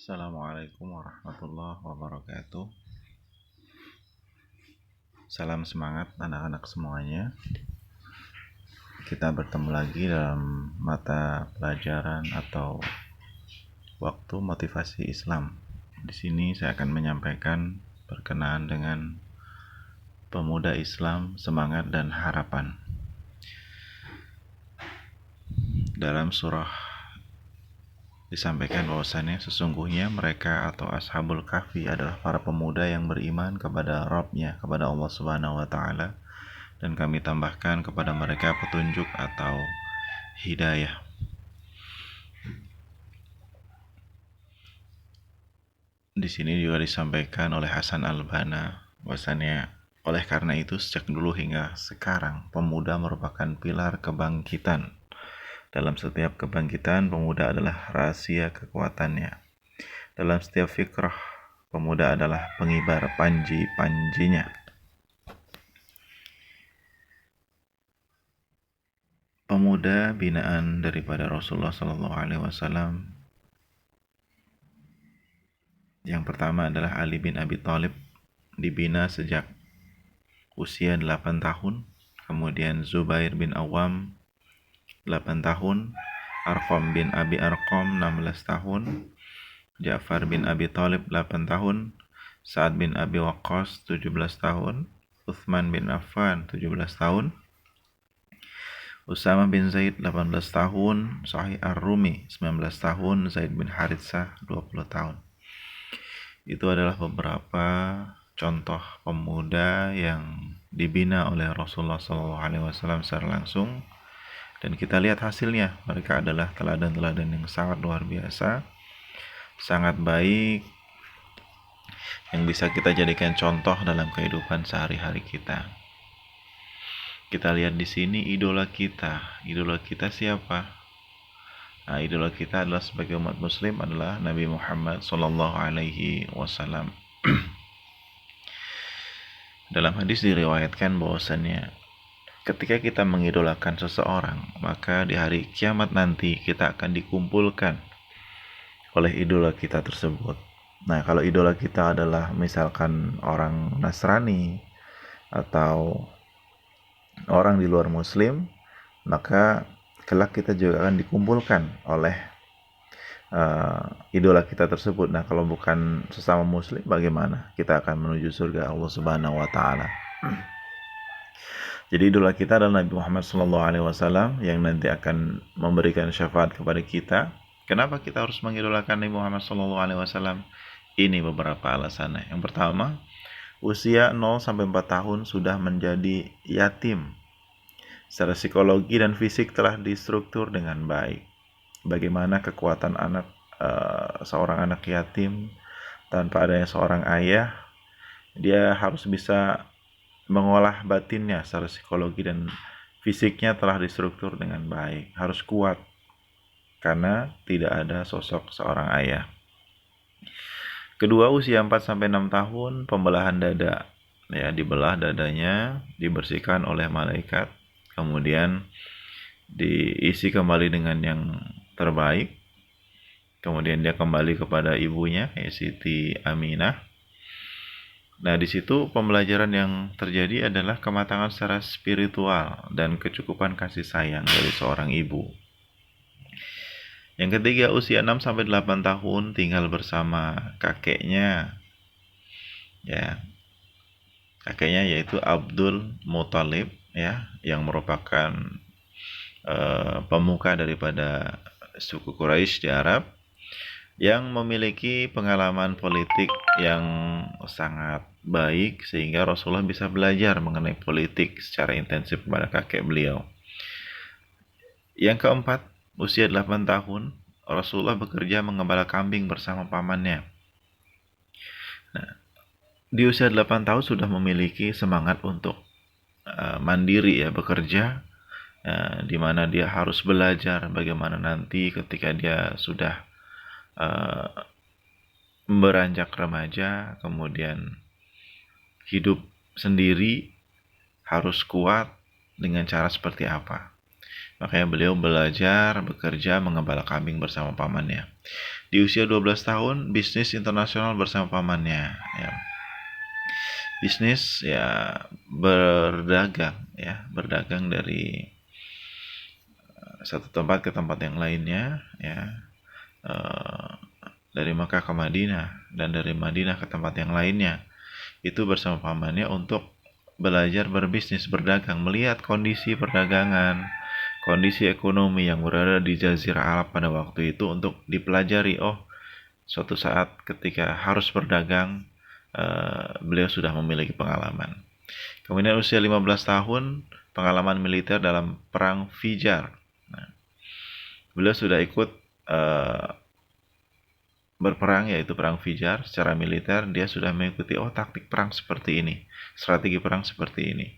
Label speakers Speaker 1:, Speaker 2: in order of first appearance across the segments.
Speaker 1: Assalamualaikum warahmatullahi wabarakatuh. Salam semangat anak-anak semuanya. Kita bertemu lagi dalam mata pelajaran atau waktu motivasi Islam. Di sini saya akan menyampaikan berkenaan dengan pemuda Islam, semangat dan harapan. Dalam surah disampaikan bahwasannya sesungguhnya mereka atau Ashabul Kahfi adalah para pemuda yang beriman kepada Rabb-nya, kepada Allah Subhanahu wa taala, dan kami tambahkan kepada mereka petunjuk atau hidayah. Di sini juga disampaikan oleh Hasan Al-Banna bahwasannya oleh karena itu sejak dulu hingga sekarang pemuda merupakan pilar kebangkitan. Dalam setiap kebangkitan, pemuda adalah rahasia kekuatannya. Dalam setiap fikrah, pemuda adalah pengibar panji-panjinya. Pemuda binaan daripada Rasulullah SAW. Yang pertama adalah Ali bin Abi Thalib, dibina sejak usia 8 tahun. Kemudian Zubair bin Awam 8 tahun, Arqam bin Abi Arqam 16 tahun, Ja'far bin Abi Thalib 8 tahun, Sa'ad bin Abi Waqqas 17 tahun, Utsman bin Affan 17 tahun, Usama bin Zaid 18 tahun, Sahih Ar-Rumi 19 tahun, Zaid bin Haritsah 20 tahun. Itu adalah beberapa contoh pemuda yang dibina oleh Rasulullah SAW secara langsung, dan kita lihat hasilnya. Mereka adalah teladan-teladan yang sangat luar biasa, sangat baik, yang bisa kita jadikan contoh dalam kehidupan sehari-hari kita. Kita lihat di sini idola kita. Idola kita siapa? Nah, idola kita adalah sebagai umat muslim adalah Nabi Muhammad SAW. Dalam hadis diriwayatkan bahwasannya ketika kita mengidolakan seseorang, maka di hari kiamat nanti kita akan dikumpulkan oleh idola kita tersebut. Nah, kalau idola kita adalah misalkan orang Nasrani atau orang di luar muslim, maka kelak kita juga akan dikumpulkan oleh idola kita tersebut. Nah, kalau bukan sesama muslim, bagaimana kita akan menuju surga Allah Subhanahu wa taala? Jadi idola kita adalah Nabi Muhammad SAW yang nanti akan memberikan syafaat kepada kita. Kenapa kita harus mengidolakan Nabi Muhammad SAW? Ini beberapa alasannya. Yang pertama, usia 0-4 tahun sudah menjadi yatim. Secara psikologi dan fisik telah distruktur dengan baik. Bagaimana kekuatan seorang anak yatim tanpa adanya seorang ayah, dia harus bisa mengolah batinnya secara psikologi dan fisiknya telah distruktur dengan baik. Harus kuat karena tidak ada sosok seorang ayah. Kedua, usia 4-6 tahun pembelahan dada. Ya, dibelah dadanya, dibersihkan oleh malaikat, kemudian diisi kembali dengan yang terbaik. Kemudian dia kembali kepada ibunya, Siti Aminah. Nah, di situ pembelajaran yang terjadi adalah kematangan secara spiritual dan kecukupan kasih sayang dari seorang ibu. Yang ketiga, usia 6-8 tahun tinggal bersama kakeknya. Ya. Kakeknya yaitu Abdul Muthalib, ya, yang merupakan pemuka daripada suku Quraisy di Arab, yang memiliki pengalaman politik yang sangat baik sehingga Rasulullah bisa belajar mengenai politik secara intensif kepada kakek beliau. Yang keempat, usia 8 tahun Rasulullah bekerja mengembala kambing bersama pamannya. Nah, di usia 8 tahun sudah memiliki semangat untuk mandiri, ya, bekerja, di mana dia harus belajar bagaimana nanti ketika dia sudah beranjak remaja, kemudian hidup sendiri, harus kuat dengan cara seperti apa. Makanya beliau belajar bekerja mengembala kambing bersama pamannya. Di usia 12 tahun bisnis internasional bersama pamannya, ya. Bisnis ya berdagang dari satu tempat ke tempat yang lainnya, ya. Eh, dari Makkah ke Madinah dan dari Madinah ke tempat yang lainnya, itu bersama pamannya untuk belajar berbisnis, berdagang, melihat kondisi perdagangan, kondisi ekonomi yang berada di Jazirah Arab pada waktu itu untuk dipelajari. Oh, suatu saat ketika harus berdagang, beliau sudah memiliki pengalaman. Kemudian usia 15 tahun, pengalaman militer dalam Perang Fijar. Nah, beliau sudah ikut berperang, yaitu Perang Fijar. Secara militer, dia sudah mengikuti, oh, taktik perang seperti ini, strategi perang seperti ini.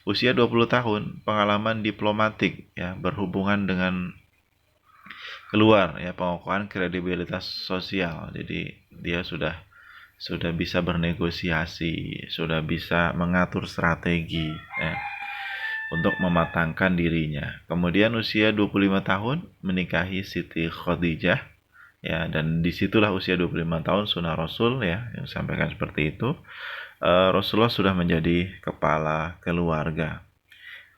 Speaker 1: Usia 20 tahun, pengalaman diplomatik, ya, berhubungan dengan keluar, ya, pengukuhan kredibilitas sosial. Jadi dia sudah bisa bernegosiasi, sudah bisa mengatur strategi, ya, untuk mematangkan dirinya. Kemudian usia 25 tahun menikahi Siti Khadijah, ya, dan disitulah usia 25 tahun sunnah Rasul, ya, yang disampaikan seperti itu. Rasulullah sudah menjadi kepala keluarga,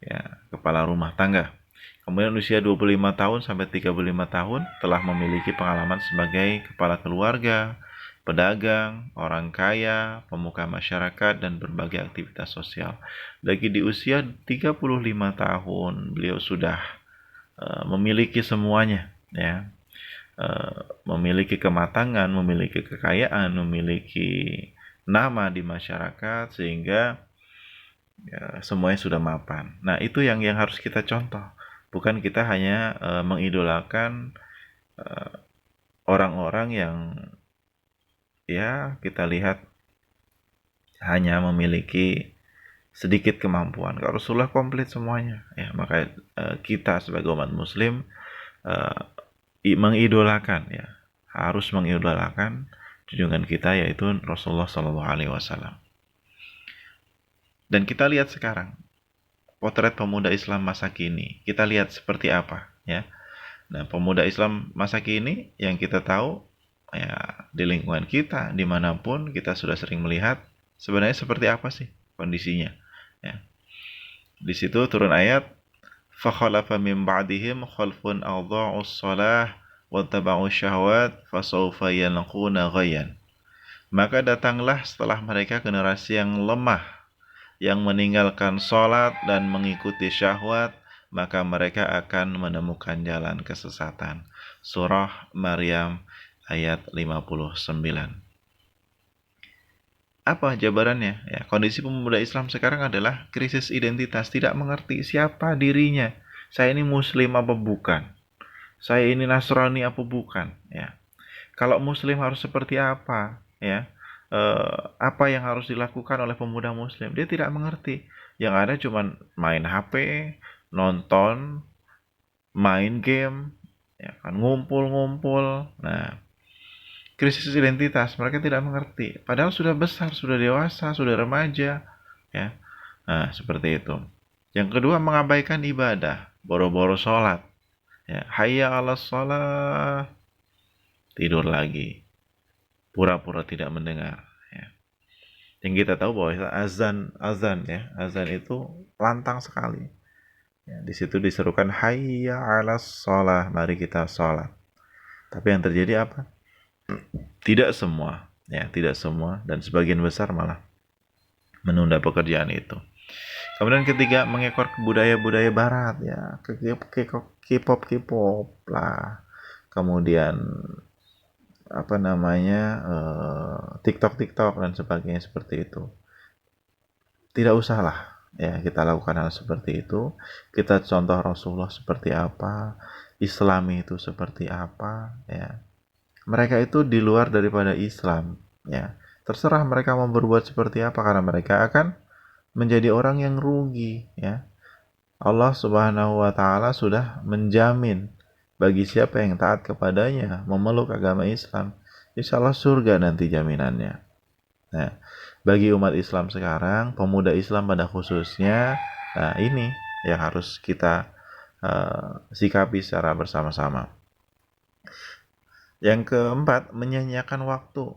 Speaker 1: ya, kepala rumah tangga. Kemudian usia 25 tahun sampai 35 tahun telah memiliki pengalaman sebagai kepala keluarga, pedagang, orang kaya, pemuka masyarakat, dan berbagai aktivitas sosial. Lagi di usia 35 tahun, beliau sudah memiliki semuanya, ya. Memiliki kematangan, memiliki kekayaan, memiliki nama di masyarakat, sehingga ya, semuanya sudah mapan. Nah, itu yang harus kita contoh. Bukan kita hanya mengidolakan orang-orang yang ya kita lihat hanya memiliki sedikit kemampuan. Kalau Rasulullah komplit semuanya, ya, maka kita sebagai umat Muslim mengidolakan, ya, harus mengidolakan junjungan kita, yaitu Rasulullah Shallallahu Alaihi Wasallam. Dan kita lihat sekarang potret pemuda Islam masa kini. Kita lihat seperti apa, ya. Nah, pemuda Islam masa kini yang kita tahu, ya, di lingkungan kita, dimanapun kita sudah sering melihat sebenarnya seperti apa sih kondisinya, ya. Di situ turun ayat, fakhalafa min ba'dihim khalfun adha'us shalah wattaba'us syahwat fasawfa yalquna ghayyan. Maka datanglah setelah mereka generasi yang lemah, yang meninggalkan sholat dan mengikuti syahwat, maka mereka akan menemukan jalan kesesatan. Surah Maryam ayat 59. Apa jabarannya? Ya, kondisi pemuda Islam sekarang adalah krisis identitas, tidak mengerti siapa dirinya. Saya ini Muslim apa bukan? Saya ini Nasrani apa bukan? Ya. Kalau Muslim harus seperti apa? Ya. Apa yang harus dilakukan oleh pemuda Muslim? Dia tidak mengerti. Yang ada cuma main HP, nonton, main game, ya kan, ngumpul-ngumpul. Nah, krisis identitas, mereka tidak mengerti. Padahal sudah besar, sudah dewasa, sudah remaja, ya. Nah, seperti itu. Yang kedua, mengabaikan ibadah, boro-boro sholat. Ya, hayya 'alas sholat, tidur lagi, pura-pura tidak mendengar, ya. Yang kita tahu bahwa azan ya, azan itu lantang sekali, ya. Di situ diserukan hayya 'alas shalah, mari kita sholat. Tapi yang terjadi apa? Tidak semua, ya, tidak semua, dan sebagian besar malah menunda pekerjaan itu. Kemudian ketiga, mengekor budaya-budaya barat, ya, K-pop lah. Kemudian apa namanya, TikTok dan sebagainya seperti itu. Tidak usahlah, ya, kita lakukan hal seperti itu. Kita contoh Rasulullah seperti apa, Islami itu seperti apa, ya. Mereka itu di luar daripada Islam, ya. Terserah mereka mau berbuat seperti apa, karena mereka akan menjadi orang yang rugi, ya. Allah Subhanahu wa taala sudah menjamin bagi siapa yang taat kepadanya, memeluk agama Islam, insya Allah surga nanti jaminannya. Nah, bagi umat Islam sekarang, pemuda Islam pada khususnya, nah ini yang harus kita sikapi secara bersama-sama. Yang keempat, menyanyiakan waktu.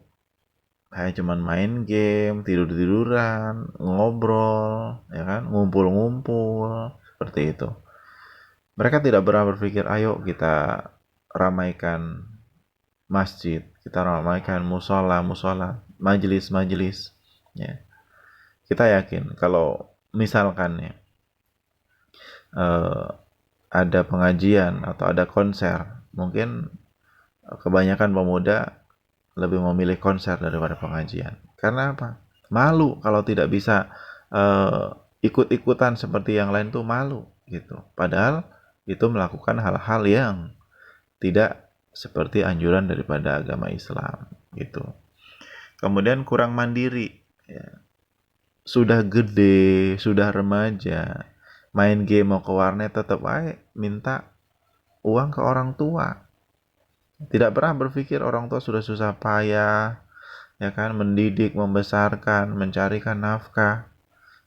Speaker 1: Kayak cuman main game, tidur-tiduran, ngobrol, ya kan, ngumpul-ngumpul, seperti itu. Mereka tidak pernah berpikir, ayo kita ramaikan masjid, kita ramaikan musola, majelis-majelis. Ya. Kita yakin kalau misalkan ya, eh, ada pengajian atau ada konser, mungkin kebanyakan pemuda lebih memilih konser daripada pengajian. Karena apa? Malu kalau tidak bisa eh, ikut-ikutan seperti yang lain tuh malu gitu. Padahal itu melakukan hal-hal yang tidak seperti anjuran daripada agama Islam gitu. Kemudian kurang mandiri, ya. Sudah gede, sudah remaja, main game mau ke warnet tetap aja minta uang ke orang tua. Tidak pernah berpikir orang tua sudah susah payah, ya kan, mendidik, membesarkan, mencarikan nafkah,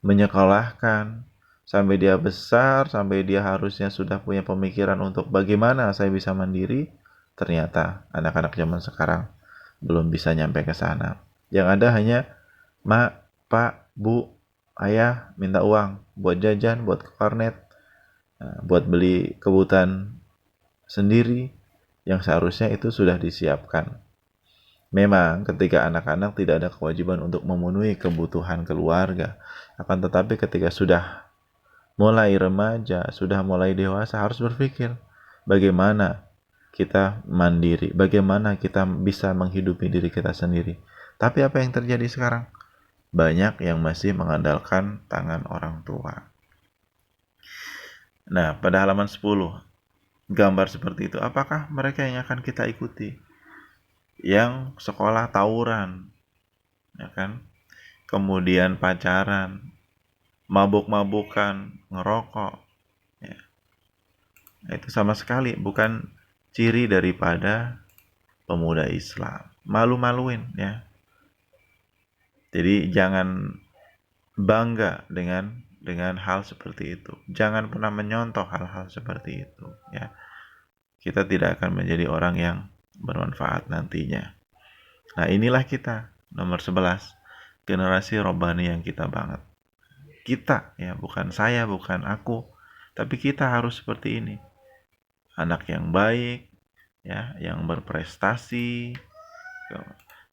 Speaker 1: menyekolahkan, sampai dia besar, sampai dia harusnya sudah punya pemikiran untuk bagaimana saya bisa mandiri. Ternyata anak-anak zaman sekarang belum bisa nyampe ke sana. Yang ada hanya mak, pak, bu, ayah minta uang buat jajan, buat ke warnet, buat beli kebutuhan sendiri yang seharusnya itu sudah disiapkan. Memang ketika anak-anak tidak ada kewajiban untuk memenuhi kebutuhan keluarga, akan tetapi ketika sudah mulai remaja, sudah mulai dewasa harus berpikir bagaimana kita mandiri, bagaimana kita bisa menghidupi diri kita sendiri. Tapi apa yang terjadi sekarang? Banyak yang masih mengandalkan tangan orang tua. Nah, pada halaman 10, gambar seperti itu, apakah mereka yang akan kita ikuti? Yang sekolah tawuran, ya kan? Kemudian pacaran, mabuk-mabukan, ngerokok, ya. Itu sama sekali bukan ciri daripada pemuda Islam. Malu-maluin, ya. Jadi jangan bangga dengan hal seperti itu. Jangan pernah menyontoh hal-hal seperti itu, ya. Kita tidak akan menjadi orang yang bermanfaat nantinya. Nah, inilah kita, nomor 11, generasi robbani yang kita banget. Kita, ya, bukan saya, bukan aku, tapi kita harus seperti ini. Anak yang baik, ya, yang berprestasi,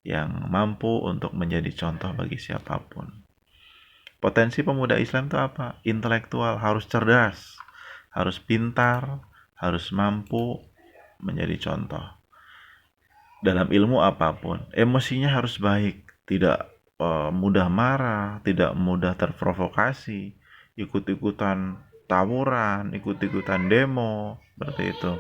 Speaker 1: yang mampu untuk menjadi contoh bagi siapapun. Potensi pemuda Islam itu apa? Intelektual, harus cerdas, harus pintar, harus mampu menjadi contoh. Dalam ilmu apapun, emosinya harus baik, tidak mudah marah, tidak mudah terprovokasi, ikut-ikutan tawuran, ikut-ikutan demo, seperti itu.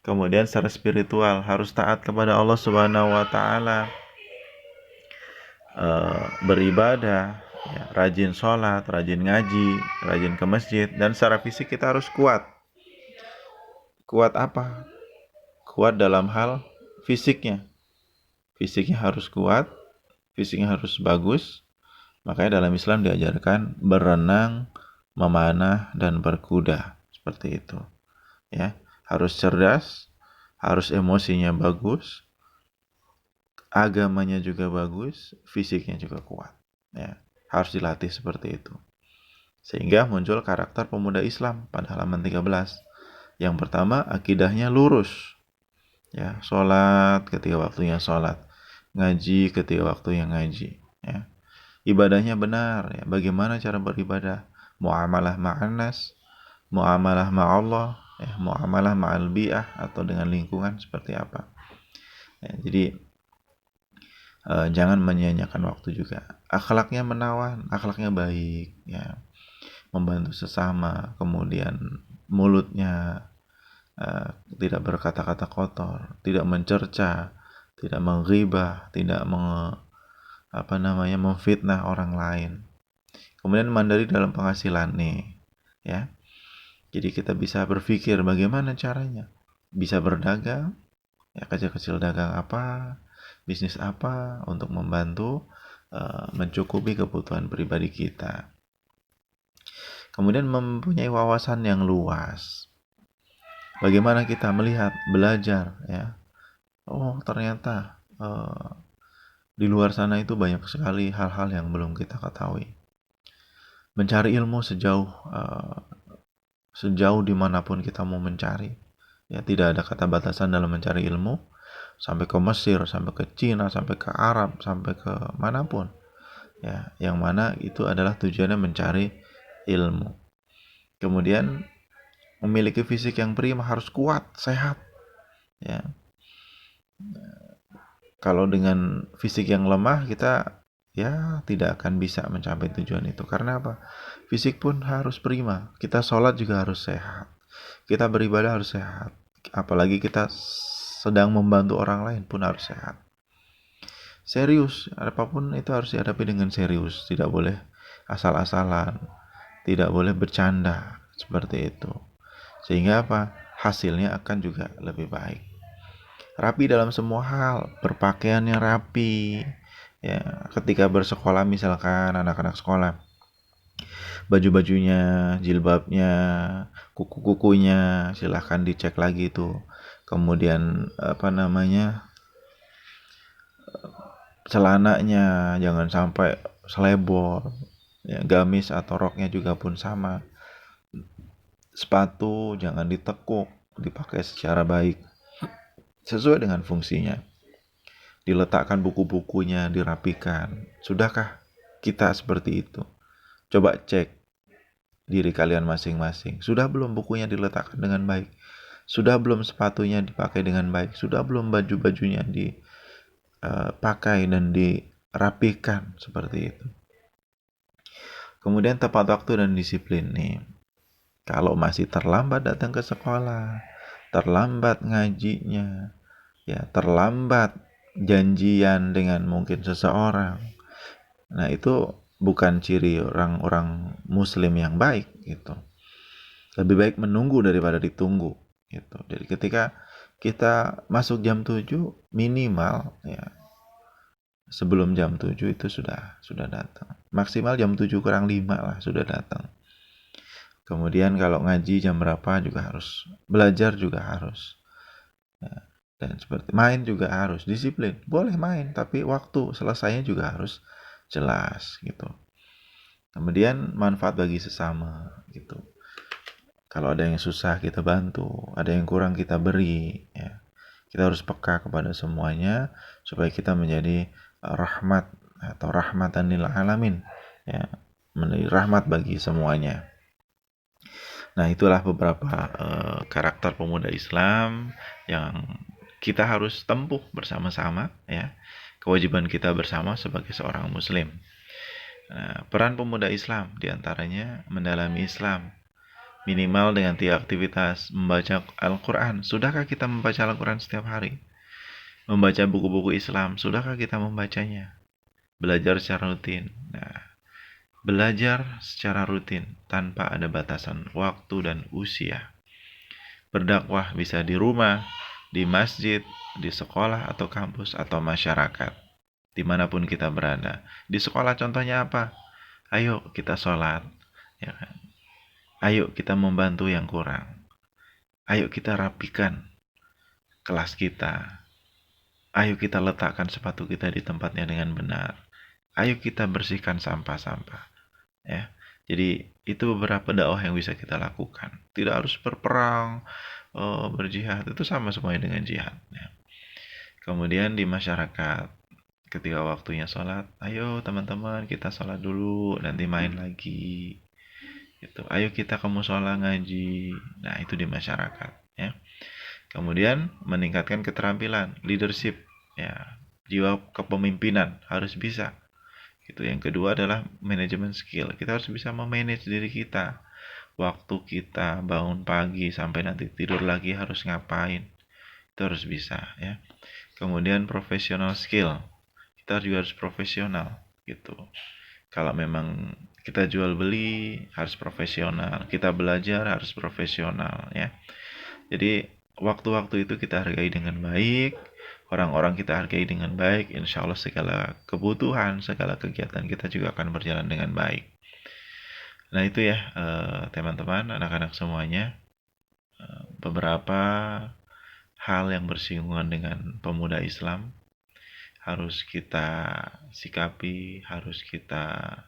Speaker 1: Kemudian secara spiritual harus taat kepada Allah Subhanahu wa taala, beribadah, ya, rajin sholat, rajin ngaji, rajin ke masjid, dan secara fisik kita harus kuat. Kuat apa? Kuat dalam hal fisiknya. Fisiknya harus kuat, fisiknya harus bagus. Makanya dalam Islam diajarkan berenang, memanah, dan berkuda. Seperti itu. Ya, harus cerdas, harus emosinya bagus, agamanya juga bagus, fisiknya juga kuat. Ya, harus dilatih seperti itu. Sehingga muncul karakter pemuda Islam pada halaman 13. Yang pertama, akidahnya lurus. Ya, sholat ketika waktunya sholat, ngaji ketika waktunya ngaji. Ya. Ibadahnya benar. Ya. Bagaimana cara beribadah? Muamalah ma'anas, muamalah ma'allah, ya, muamalah ma'al bi'ah atau dengan lingkungan seperti apa. Ya, jadi jangan menyia-nyiakan waktu juga. Akhlaknya menawan, akhlaknya baik, ya, membantu sesama, kemudian mulutnya tidak berkata-kata kotor, tidak mencerca, tidak menggibah, tidak memfitnah orang lain. Kemudian mandiri dalam penghasilan nih, ya. Jadi kita bisa berpikir bagaimana caranya bisa berdagang, ya, kecil-kecil dagang apa, bisnis apa untuk membantu mencukupi kebutuhan pribadi kita. Kemudian mempunyai wawasan yang luas. Bagaimana kita melihat, belajar, ya, oh ternyata di luar sana itu banyak sekali hal-hal yang belum kita ketahui. Mencari ilmu sejauh dimanapun kita mau mencari, ya tidak ada kata batasan dalam mencari ilmu, sampai ke Mesir, sampai ke Cina, sampai ke Arab, sampai ke manapun, ya yang mana itu adalah tujuannya mencari ilmu. Kemudian memiliki fisik yang prima, harus kuat, sehat, ya. Kalau dengan fisik yang lemah kita ya tidak akan bisa mencapai tujuan itu. Karena apa? Fisik pun harus prima. Kita sholat juga harus sehat. Kita beribadah harus sehat. Apalagi kita sedang membantu orang lain pun harus sehat. Serius, apapun itu harus dihadapi dengan serius. Tidak boleh asal-asalan. Tidak boleh bercanda. Seperti itu. Sehingga apa? Hasilnya akan juga lebih baik. Rapi dalam semua hal, berpakaiannya rapi, ya ketika bersekolah misalkan anak-anak sekolah, baju-bajunya, jilbabnya, kuku-kukunya silahkan dicek lagi tuh. Kemudian apa namanya, celananya jangan sampai selebor, ya, gamis atau roknya juga pun sama. Sepatu jangan ditekuk, dipakai secara baik sesuai dengan fungsinya. Diletakkan buku-bukunya, dirapikan. Sudahkah kita seperti itu? Coba cek diri kalian masing-masing. Sudah belum bukunya diletakkan dengan baik? Sudah belum sepatunya dipakai dengan baik? Sudah belum baju-bajunya dipakai dan dirapikan seperti itu? Kemudian tepat waktu dan disiplin nih. Kalau masih terlambat datang ke sekolah, terlambat ngajinya, ya terlambat janjian dengan mungkin seseorang, nah itu bukan ciri orang-orang muslim yang baik gitu. Lebih baik menunggu daripada ditunggu gitu. Jadi ketika kita masuk jam 7 minimal ya sebelum jam 7 itu sudah datang. Maksimal jam 7 kurang 5 lah sudah datang. Kemudian kalau ngaji jam berapa juga harus, belajar juga harus. Ya, dan seperti main juga harus disiplin. Boleh main tapi waktu selesainya juga harus jelas gitu. Kemudian manfaat bagi sesama gitu. Kalau ada yang susah kita bantu, ada yang kurang kita beri, ya. Kita harus peka kepada semuanya supaya kita menjadi rahmat atau rahmatan lil alamin, ya, menjadi rahmat bagi semuanya. Nah, itulah beberapa karakter pemuda Islam yang kita harus tempuh bersama-sama, ya. Kewajiban kita bersama sebagai seorang muslim. Nah, peran pemuda Islam diantaranya mendalami Islam, minimal dengan 3 aktivitas. Membaca Al-Quran, sudahkah kita membaca Al-Quran setiap hari? Membaca buku-buku Islam, sudahkah kita membacanya? Belajar secara rutin. Nah, belajar secara rutin tanpa ada batasan waktu dan usia. Berdakwah bisa di rumah, di masjid, di sekolah atau kampus atau masyarakat, dimanapun kita berada. Di sekolah contohnya apa? Ayo kita sholat, ya kan? Ayo kita membantu yang kurang. Ayo kita rapikan kelas kita. Ayo kita letakkan sepatu kita di tempatnya dengan benar. Ayo kita bersihkan sampah-sampah. Ya, jadi itu beberapa dakwah yang bisa kita lakukan. Tidak harus berperang, berjihad. Itu sama semuanya dengan jihad. Ya. Kemudian di masyarakat, ketika waktunya sholat, ayo teman-teman kita sholat dulu, nanti main lagi. Gitu. Ayo kita ke mushola ngaji. Nah itu di masyarakat. Ya. Kemudian meningkatkan keterampilan leadership, ya, jiwa kepemimpinan harus bisa. Gitu. Yang kedua adalah manajemen skill. Kita harus bisa memanage diri kita. Waktu kita bangun pagi sampai nanti tidur lagi harus ngapain? Itu harus bisa, ya. Kemudian professional skill. Kita juga harus profesional gitu. Kalau memang kita jual beli harus profesional, kita belajar harus profesional, ya. Jadi waktu-waktu itu kita hargai dengan baik, orang-orang kita hargai dengan baik, insya Allah segala kebutuhan, segala kegiatan kita juga akan berjalan dengan baik. Nah itu ya teman-teman, anak-anak semuanya, beberapa hal yang bersinggungan dengan pemuda Islam harus kita sikapi, harus kita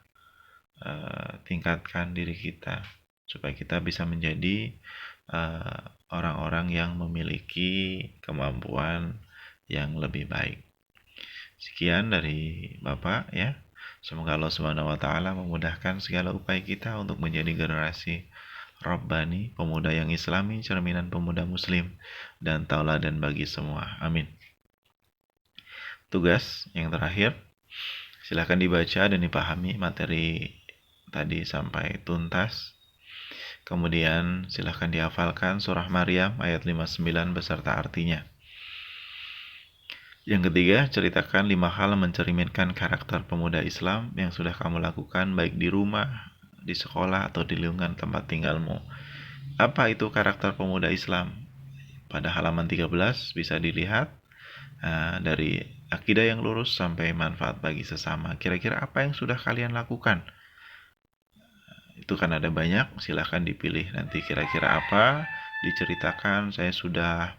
Speaker 1: tingkatkan diri kita supaya kita bisa menjadi orang-orang yang memiliki kemampuan yang lebih baik. Sekian dari Bapak ya. Semoga Allah Subhanahu wa taala memudahkan segala upaya kita untuk menjadi generasi Rabbani, pemuda yang Islami, cerminan pemuda Muslim, dan tauladan bagi semua. Amin. Tugas yang terakhir, silakan dibaca dan dipahami materi tadi sampai tuntas. Kemudian silakan dihafalkan surah Maryam ayat 59 beserta artinya. Yang ketiga, ceritakan 5 hal mencerminkan karakter pemuda Islam yang sudah kamu lakukan baik di rumah, di sekolah, atau di lingkungan tempat tinggalmu. Apa itu karakter pemuda Islam? Pada halaman 13 bisa dilihat dari akidah yang lurus sampai manfaat bagi sesama. Kira-kira apa yang sudah kalian lakukan? Itu kan ada banyak, silahkan dipilih nanti kira-kira apa, diceritakan. Saya sudah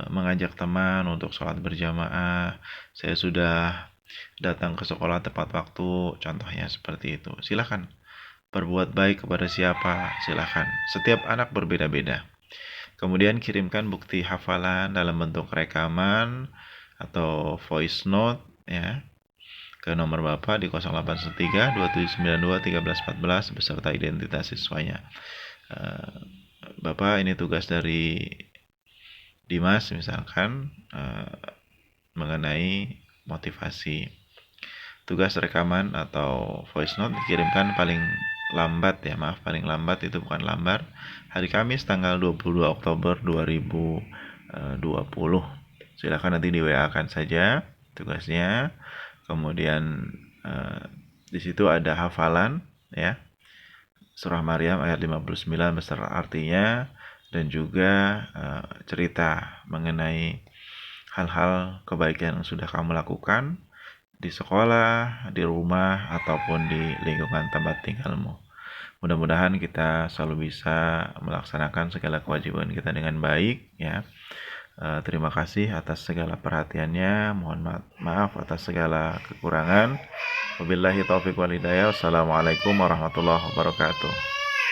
Speaker 1: mengajak teman untuk sholat berjamaah, saya sudah datang ke sekolah tepat waktu, contohnya seperti itu. Silahkan berbuat baik kepada siapa, silahkan. Setiap anak berbeda-beda. Kemudian kirimkan bukti hafalan dalam bentuk rekaman atau voice note ya ke nomor Bapak di 0813 2792 1314 beserta identitas siswanya. Bapak, ini tugas dari Dimas misalkan mengenai motivasi. Tugas rekaman atau voice note dikirimkan paling lambat itu bukan lambat, hari Kamis tanggal 22 Oktober 2020. Silakan nanti di WA kan saja tugasnya. Kemudian di situ ada hafalan ya, surah Maryam ayat 59 beserta artinya, dan juga cerita mengenai hal-hal kebaikan yang sudah kamu lakukan di sekolah, di rumah, ataupun di lingkungan tempat tinggalmu. Mudah-mudahan kita selalu bisa melaksanakan segala kewajiban kita dengan baik ya. Terima kasih atas segala perhatiannya. Mohon maaf atas segala kekurangan. Wabillahi taufiq wal hidayah. Wassalamualaikum warahmatullahi wabarakatuh.